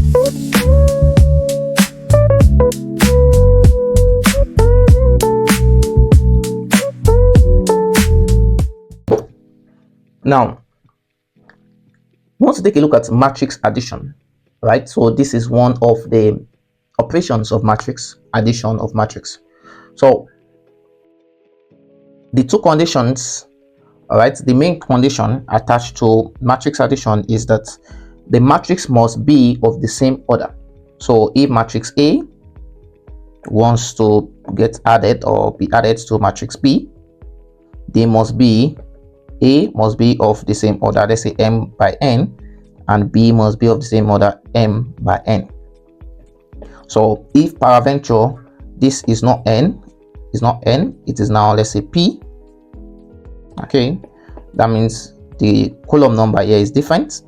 Now, we want to take a look at matrix addition, right? So this is one of the operations of matrix, addition of matrix. So the two conditions, all right, the main condition attached to matrix addition is that the matrix must be of the same order. So if matrix A wants to get added or be added to matrix B, they must be, A must be of the same order, let's say m by n, and B must be of the same order, m by n. So if peradventure this is not n, it is now, let's say, P, okay, that means the column number here is different.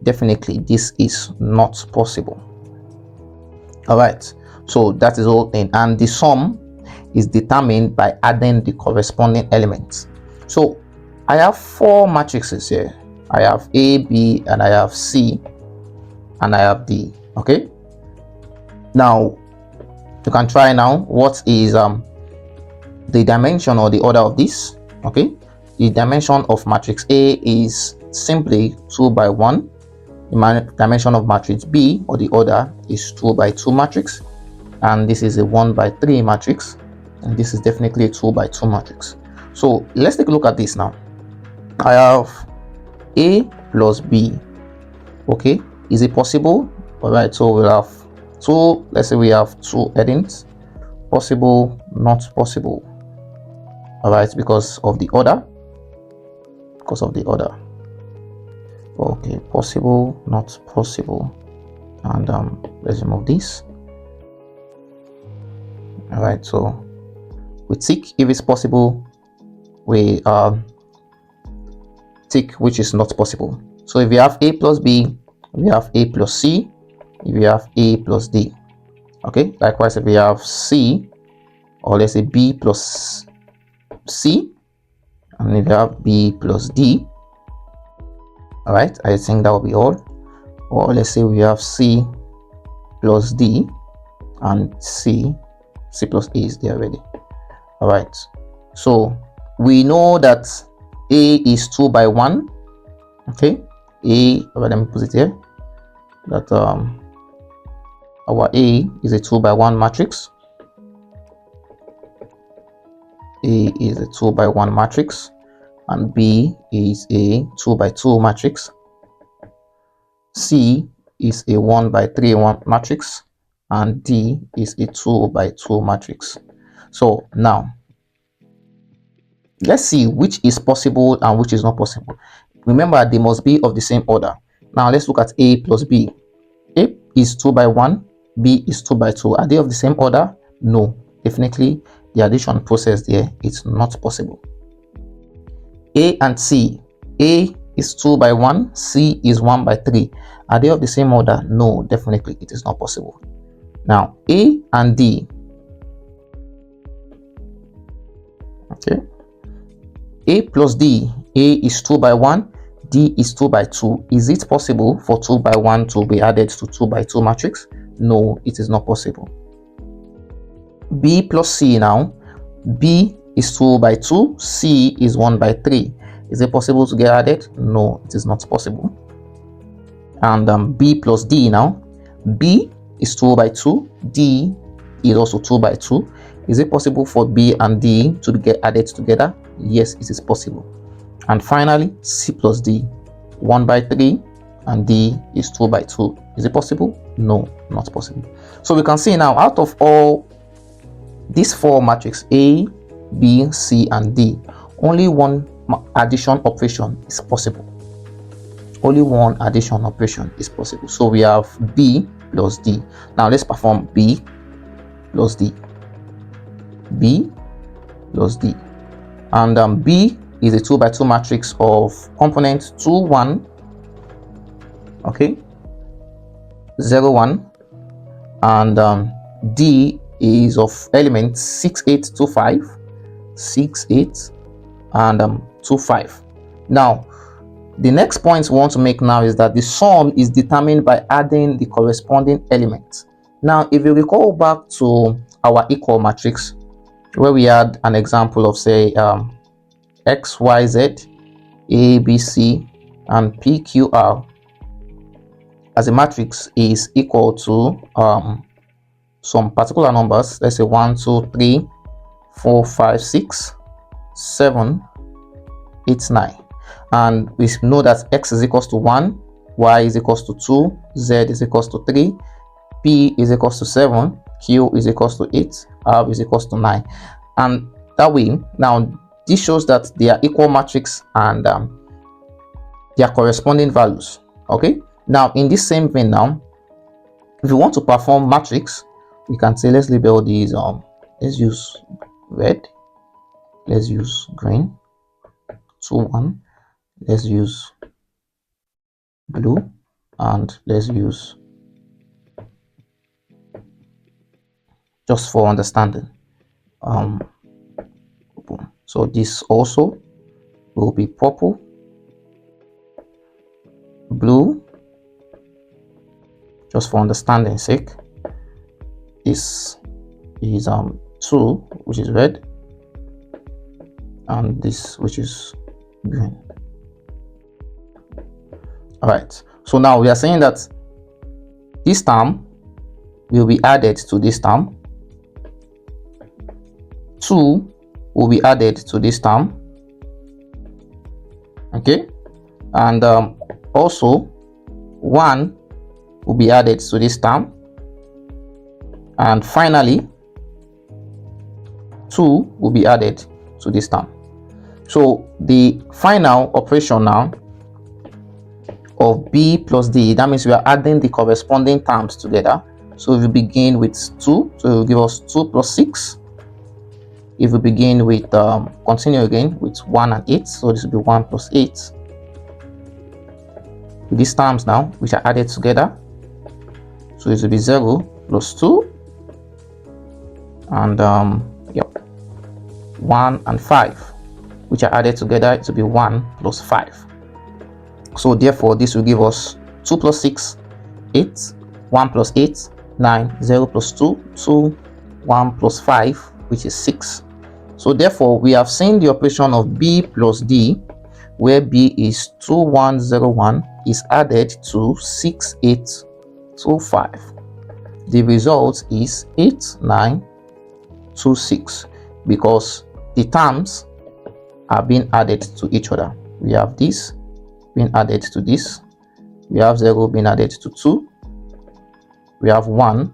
Definitely this is not possible. All right, so that is all thing, and the sum is determined by adding the corresponding elements. So I have four matrices here. I have A, B, and I have C, and I have D. Okay, now you can try now what is the dimension or the order of this. Okay, the dimension of matrix A is simply 2 by 1. The dimension of matrix B or the order is 2 by 2 matrix, and this is a 1 by 3 matrix, and this is definitely a 2 by 2 matrix. So let's take a look at this now. I have A plus B. Okay, is it possible? All right, so we'll have two, let's say we have two headings, possible, not possible. All right, because of the order, okay, possible, not possible, and let's remove this. All right, so we tick if it's possible, we tick which is not possible. So if we have A plus B, we have A plus C, if we have A plus D. Okay, likewise if we have C, or let's say B plus C, and if you have B plus D, all right, I think that will be all. Or let's say we have C plus D, and C plus A is there already. All right, so we know that A is 2 by 1. Okay, A, let me put it here, that our A is a 2 by 1 matrix. A is a 2 by 1 matrix, and B is a 2 by 2 matrix. C is a 1 by 3 matrix, and D is a 2 by 2 matrix. So now let's see which is possible and which is not possible. Remember, they must be of the same order. Now let's look at A plus B. A is 2 by 1, B is 2 by 2. Are they of the same order? No, definitely the addition process there is not possible. A and C. A is 2 by 1, C is 1 by 3. Are they of the same order? No, definitely it is not possible. Now A and D. Okay, A plus D. A is 2 by 1, D is 2 by 2. Is it possible for 2 by 1 to be added to 2 by 2 matrix? No, it is not possible. B plus C now. B is 2 by 2, C is 1 by 3. Is it possible to get added? No, it is not possible. And B plus D now. B is 2 by 2, D is also 2 by 2. Is it possible for B and D to get added together? Yes, it is possible. And finally, C plus D, 1 by 3, and D is 2 by 2. Is it possible? No, not possible. So we can see now, out of all these four matrices, A, B, C, and D, only one addition operation is possible. Only one addition operation is possible. So we have B plus D. Now let's perform B plus D. B plus D. And B is a 2 by 2 matrix of component 2, 1, okay, 0, 1, and D is of elements 6, 8, 2, 5, 6, 8, and 2, 5. Now The next point we want to make now is that the sum is determined by adding the corresponding element. Now, if you recall back to our equal matrix, where we had an example of, say, x, y, z, a, b, c, and p, q, r as a matrix is equal to some particular numbers. Let's say 1, 2, 3, 4, 5, 6, 7, 8, 9. And we know that x is equals to 1, y is equals to 2, z is equals to 3, p is equals to 7, q is equals to 8, r is equals to 9. And that way, now this shows that they are equal matrix and their corresponding values. Okay, now in this same vein, now if you want to perform matrix, we can say, let's label these, let's use red, let's use green, 2, 1, let's use blue, and let's use, just for understanding, so this also will be purple, blue, just for understanding sake. This is 2, which is red, and this, which is green. All right, so now we are saying that this term will be added to this term, 2 will be added to this term, okay, and also 1 will be added to this term, and finally 2 will be added to this term. So the final operation now of b plus d, that means we are adding the corresponding terms together. So if we begin with 2, so it will give us 2 plus 6. If we begin with continue again with 1 and 8, so this will be 1 plus 8. With these terms now, which are added together, so it will be 0 plus 2, and 1 and 5, which are added together, it will be 1 plus 5. So therefore this will give us 2 plus 6, 8, 1 plus 8, 9, 0 plus 2, 2, 1 plus 5, which is 6. So therefore we have seen the operation of b plus d, where b is 2101 is added to 6825. The result is 8926, because the terms are being added to each other. We have this being added to this, we have 0 being added to 2, we have 1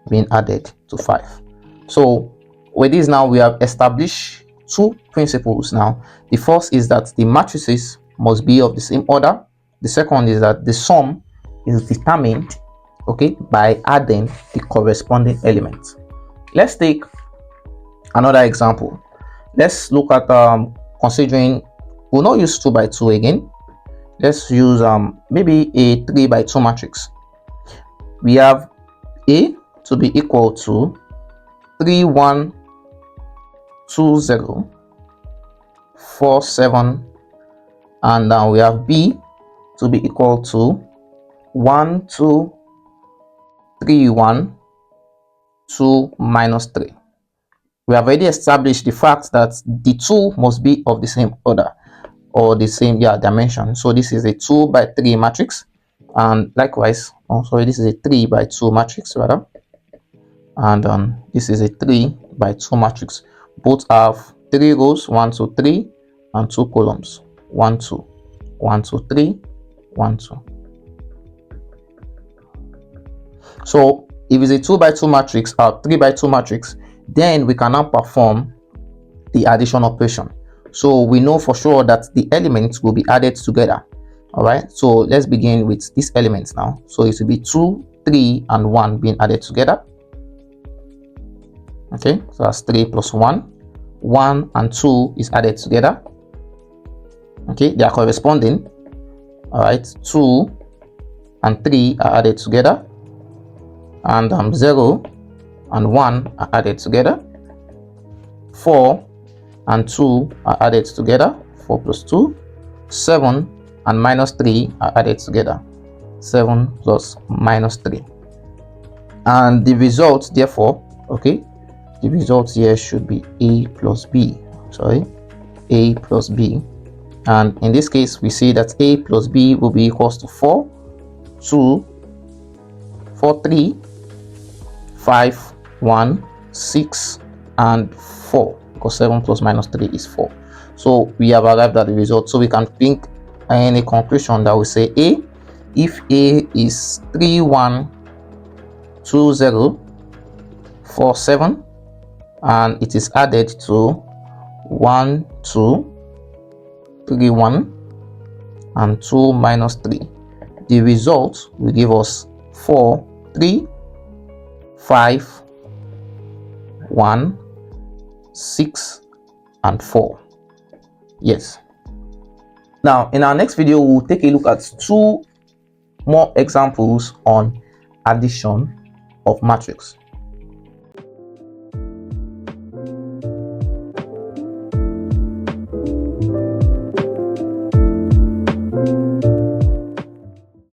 being added to 5. So with this now, we have established two principles. Now the first is that the matrices must be of the same order. The second is that the sum is determined, okay, by adding the corresponding elements. Let's take another example. Let's look at considering, we'll not use 2 by 2 again. Let's use maybe a 3 by 2 matrix. We have A to be equal to 3, 1, 2, 0, 4, 7, and now we have B to be equal to 1, 2, 3, 1, 2, minus 3. We have already established the fact that the 2 must be of the same order or the same dimension. So this is a 2 by 3 matrix, and likewise, this is a 3 by 2 matrix rather, and this is a 3 by 2 matrix. Both have 3 rows, 1, 2, 3, and 2 columns, 1, 2, 1, 2, 3, 1, 2. So if it's a 2 by 2 matrix or 3 by 2 matrix, then we can now perform the addition operation. So we know for sure that the elements will be added together. All right, so let's begin with these elements now. So it will be 2, 3, and 1 being added together. Okay, so that's 3 plus 1. 1 and 2 is added together. Okay, they are corresponding. All right, 2 and 3 are added together, and 0 and 1 are added together. 4 and 2 are added together, 4 plus 2. 7 and minus 3 are added together. 7 plus minus 3. And the result, therefore, okay, the result here should be a plus b. Sorry, a plus b. And in this case, we see that a plus b will be equals to 4, 2, 4, 3, 5, 1, 6, and 4, because 7 plus minus 3 is 4. So we have arrived at the result. So we can think in a conclusion that we say A, if A is 3, 1, 2, 0, 4, 7, and it is added to 1, 2, 3, 1, and 2 minus 3. The result will give us 4, 3, 5, 1, 6, and 4. Yes. Now, in our next video, we'll take a look at 2 more examples on addition of matrix.